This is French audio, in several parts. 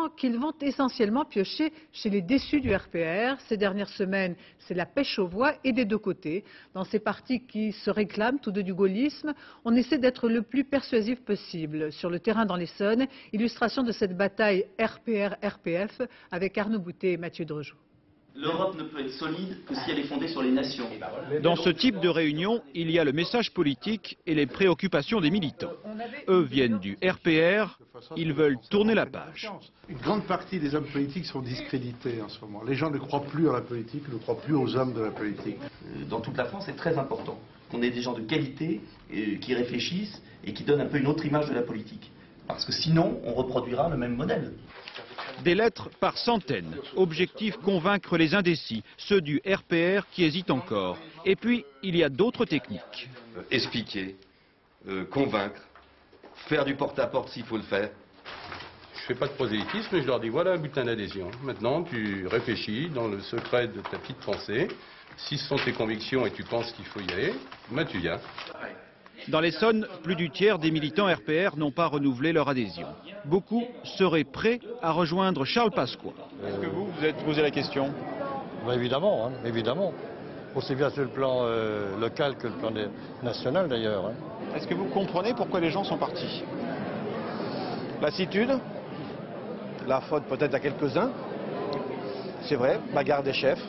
militants qu'ils vont essentiellement piocher chez les déçus du RPR. Ces dernières semaines, c'est la pêche aux voix et des deux côtés. Dans ces partis qui se réclament tous deux du gaullisme, on essaie d'être le plus persuasif possible. Sur le terrain dans l'Essonne, illustration de cette bataille RPR-RPF avec Arnaud Boutet et Mathieu Drejoux. L'Europe ne peut être solide que si elle est fondée sur les nations. Dans ce type de réunion, il y a le message politique et les préoccupations des militants. Eux viennent du RPR, ils veulent tourner la page. Une grande partie des hommes politiques sont discrédités en ce moment. Les gens ne croient plus à la politique, ne croient plus aux hommes de la politique. Dans toute la France, c'est très important qu'on ait des gens de qualité qui réfléchissent et qui donnent un peu une autre image de la politique. Parce que sinon, on reproduira le même modèle. Des lettres par centaines. Objectif convaincre les indécis, ceux du RPR qui hésitent encore. Et puis, il y a d'autres techniques. Expliquer, convaincre, faire du porte-à-porte s'il faut le faire. Je ne fais pas de prosélytisme, mais je leur dis voilà un bulletin d'adhésion. Maintenant, tu réfléchis dans le secret de ta petite pensée. Si ce sont tes convictions et tu penses qu'il faut y aller, ben tu y vas. Dans l'Essonne, plus du tiers des militants RPR n'ont pas renouvelé leur adhésion. Beaucoup seraient prêts à rejoindre Charles Pasqua. Est-ce que vous êtes posé la question? Évidemment, évidemment. Aussi bien sur le plan local que le plan national d'ailleurs. Est-ce que vous comprenez pourquoi les gens sont partis? Lassitude, la faute peut-être à quelques-uns, c'est vrai, bagarre des chefs.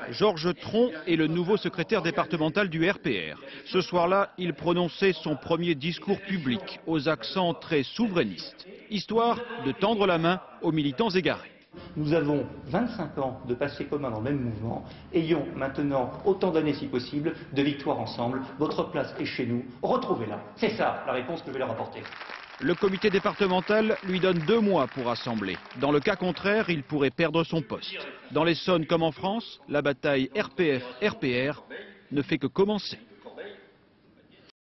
Georges Tron est le nouveau secrétaire départemental du RPR. Ce soir-là, il prononçait son premier discours public aux accents très souverainistes, histoire de tendre la main aux militants égarés. Nous avons 25 ans de passé commun dans le même mouvement. Ayons maintenant autant d'années si possible de victoires ensemble. Votre place est chez nous. Retrouvez-la. C'est ça la réponse que je vais leur apporter. Le comité départemental lui donne 2 mois pour assembler. Dans le cas contraire, il pourrait perdre son poste. Dans l'Essonne comme en France, la bataille RPF-RPR ne fait que commencer.